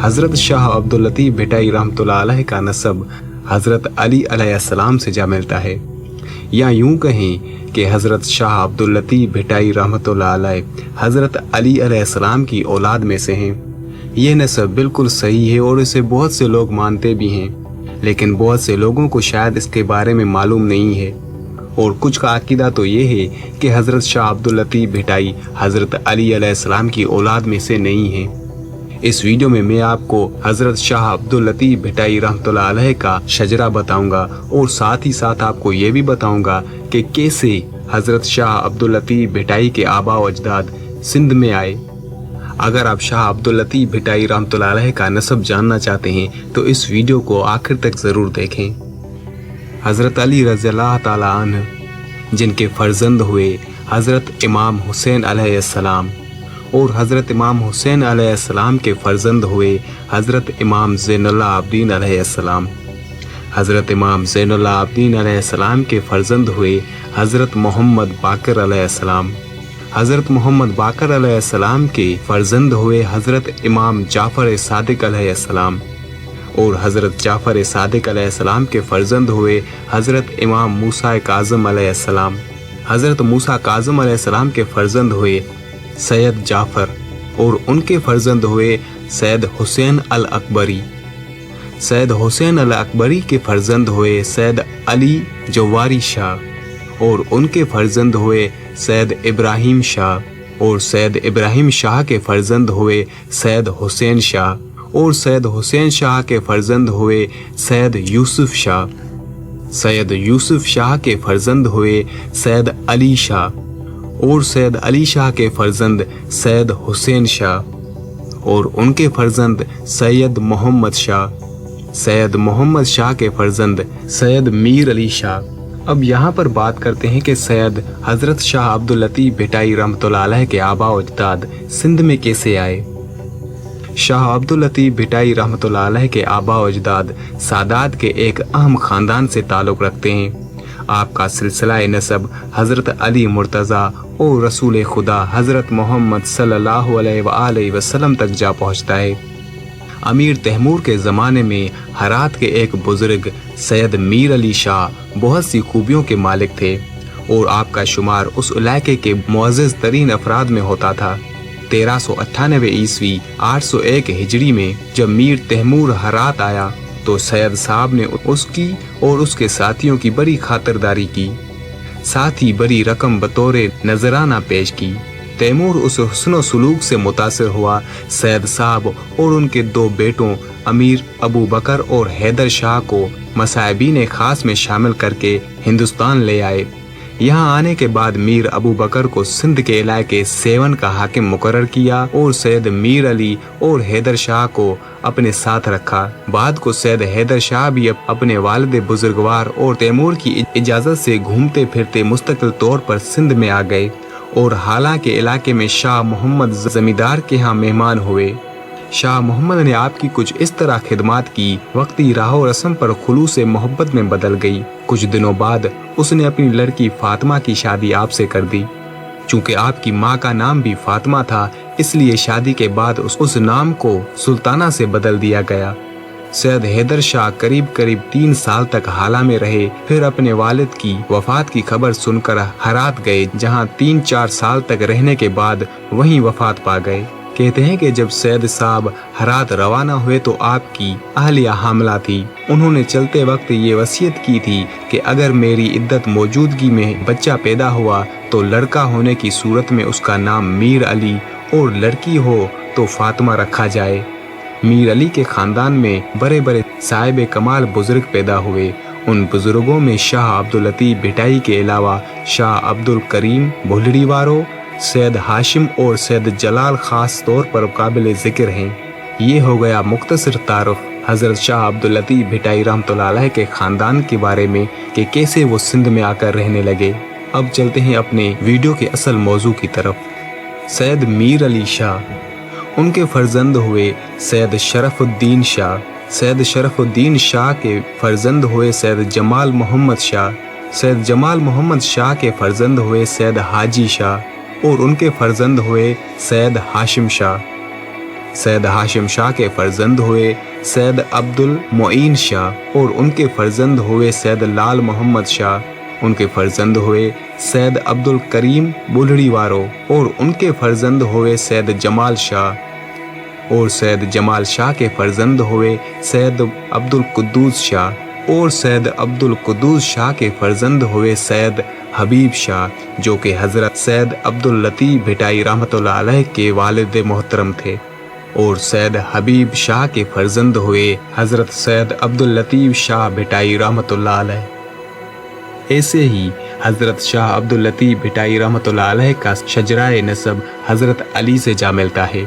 हज़रत शाह अब्दुल लतीफ़ भिटाई रहमतुल्लाह अलैह का नसब हज़रत अली अलैहिस्सलाम से जा मिलता है, या यूं कहें कि हज़रत शाह अब्दुल लतीफ़ भिटाई रहमतुल्लाह अलैह हज़रत अली अलैहिस्सलाम की औलाद में से हैं। यह नसब बिल्कुल सही है और इसे बहुत से लोग मानते भी हैं, लेकिन बहुत से लोगों को शायद इसके बारे में मालूम नहीं है। और कुछ का अकीदा तो ये है कि हज़रत शाह अब्दुल लतीफ़ भिटाई हज़रत अली अलैहिस्सलाम की औलाद में से नहीं है। इस वीडियो में मैं आपको हज़रत शाह अब्दुल लतीफ़ भिटाई रहमतुल्लाह अलैह का शजरा बताऊंगा और साथ ही साथ आपको ये भी बताऊंगा कि कैसे हज़रत शाह अब्दुल लतीफ़ भिटाई के आबा व अजदाद सिंध में आए। अगर आप शाह अब्दुल लतीफ़ भिटाई रहमतुल्लाह अलैह का नसब जानना चाहते हैं तो इस वीडियो को आखिर तक ज़रूर देखें। हज़रत अली रज़ियल्लाहु ताला अन्हु जिनके फर्जंद हुए हज़रत इमाम हुसैन अलैहिस्सलाम और हज़रत इमाम हुसैन अलैहिस्सलाम के फर्जंद हुए हज़रत इमाम ज़ैनुल आबिदीन अलैहिस्सलाम। हज़रत इमाम ज़ैनुल आबिदीन अलैहिस्सलाम के फर्जंद हुए हज़रत मोहम्मद बाकर अलैहिस्सलाम। हज़रत मोहम्मद बाकर अलैहिस्सलाम के फर्जंद हुए हज़रत इमाम जाफ़र सादिक अलैहिस्सलाम और हज़रत जाफ़र सादिक अलैहिस्सलाम के फर्जंद हुए हज़रत इमाम मूसा काज़िम अलैहिस्सलाम। हज़रत मूसा काज़िम अलैहिस्सलाम के फर्जंद हुए सैयद जाफ़र और उनके फर्जंद हुए सैयद हुसैन अल अकबरी। सैयद हुसैन अल अकबरी के फर्जंद हुए सैयद अली जवारी शाह और उनके फर्जंद हुए सैयद इब्राहिम शाह और सैयद इब्राहिम शाह के फर्जंद हुए सैयद हुसैन शाह और सैयद हुसैन शाह के फर्जंद हुए सैयद यूसुफ शाह। सैयद यूसुफ शाह के फर्जंद हुए सैयद अली शाह और सैयद अली शाह के फर्जंद सैयद हुसैन शाह और उनके फर्जंद सैयद मोहम्मद शाह। सैयद मोहम्मद शाह के फर्जंद सैयद मीर अली शाह। अब यहाँ पर बात करते हैं कि सैयद हज़रत शाह अब्दुल लतीफ़ भिटाई रहमतुल्लाह अलैह के आबा व अजदाद सिंध में कैसे आए। शाह अब्दुल लतीफ़ भिटाई रहमतुल्लाह अलैह के आबा व अजदाद सादात के एक अहम ख़ानदान से ताल्लुक़ रखते हैं। आपका सिलसिला नसब हज़रत अली मुर्तज़ा और रसूल खुदा हज़रत मोहम्मद सल्लल्लाहु अलैहि वसल्लम तक जा पहुँचता है। अमीर तैमूर के ज़माने में हरात के एक बुज़ुर्ग सैयद मीर अली शाह बहुत सी खूबियों के मालिक थे और आपका शुमार उस इलाके के मुअज़्ज़ज़ तरीन अफराद में होता था। 1398 ईस्वी 801 हिजरी में जब मीर तैमूर हरात आया तो सैयद साहब ने उसकी और उसके साथियों की बड़ी खातिरदारी की, साथ ही बड़ी रकम बतौर नजराना पेश की। तैमूर उस हुस्न सलूक से मुतासिर हुआ सैयद साहब और उनके दो बेटों अमीर अबू बकर और हैदर शाह को मसाइबीन खास में शामिल करके हिंदुस्तान ले आए। यहाँ आने के बाद मीर अबू बकर को सिंध के इलाके सेवन का हाकिम मुकर्रर किया और सैयद मीर अली और हैदर शाह को अपने साथ रखा। बाद को सैयद हैदर शाह भी अपने वालिद बुजुर्गवार और तैमूर की इजाज़त से घूमते फिरते मुस्तकिल तौर पर सिंध में आ गए और हालांकि इलाके में शाह मोहम्मद जमींदार के यहाँ मेहमान हुए। शाह मोहम्मद ने आपकी कुछ इस तरह खिदमत की वक्ती राह रस्म पर खुलूस मोहब्बत में बदल गई। कुछ दिनों बाद उसने अपनी लड़की फातिमा की शादी आपसे कर दी। चूँकि आपकी माँ का नाम भी फातिमा था इसलिए शादी के बाद उस नाम को सुल्ताना से बदल दिया गया। सैयद हैदर शाह करीब 3 साल तक हाला में रहे, फिर अपने वालिद की वफात की खबर सुनकर हरात गए, जहाँ 3-4 साल तक रहने के बाद वहीं वफात पा गए। कहते हैं कि जब सैयद साहब हरात रवाना हुए तो आपकी अहलिया हामला थी। उन्होंने चलते वक्त ये वसीयत की थी कि अगर मेरी इद्दत मौजूदगी में बच्चा पैदा हुआ तो लड़का होने की सूरत में उसका नाम मीर अली और लड़की हो तो फातिमा रखा जाए। मीर अली के खानदान में बड़े बड़े साहिब कमाल बुजुर्ग पैदा हुए। उन बुजुर्गों में शाह अब्दुल लतीफ़ भिटाई के अलावा शाह अब्दुल करीम भुलड़ीवारो, सैयद हाशिम और सैयद जलाल खास तौर पर काबिल ज़िक्र हैं। ये हो गया मुख्तसर तारुफ हज़रत शाह अब्दुल लतीफ़ भिटाई रहमतुल्लाह अलैह के ख़ानदान के बारे में कि कैसे वो सिंध में आकर रहने लगे। अब चलते हैं अपने वीडियो के असल मौजू की तरफ। सैयद मीर अली शाह, उनके फर्जंद हुए सैयद शरफुद्दीन शाह। सैयद शरफुद्दीन शाह के फर्जंद हुए सैयद जमाल मोहम्मद शाह। सैयद जमाल मोहम्मद शाह के फर्जंद हुए सैयद हाजी शाह और उनके फर्जंद हुए सैयद हाशिम शाह। सैयद हाशिम शाह के फर्जंद हुए सैयद अब्दुल मुईन शाह और उनके फर्जंद हुए सैयद लाल मोहम्मद शाह। उनके फर्जंद हुए सैयद अब्दुल करीम बुल्हड़ीवारो और उनके फर्जंद हुए सैयद जमाल शाह और सैयद जमाल शाह के फर्जंद हुए सैयद अब्दुल कुद्दूस शाह और सैयद अब्दुल कुद्दूस शाह के फर्जंद हुए सैयद हबीब शाह जो कि हज़रत सैयद अब्दुल लतीफ़ भिटाई रहमतुल्लाह अलैह के वालिद मोहतरम थे और सैयद हबीब शाह के फर्जंद हुए हज़रत सैयद अब्दुल लतीफ़ शाह भिटाई रहमतुल्लाह अलैह। ऐसे ही हज़रत शाह अब्दुल लतीफ़ भिटाई रहमतुल्लाह अलैह का शजराए नसब हज़रत अली से जा मिलता है।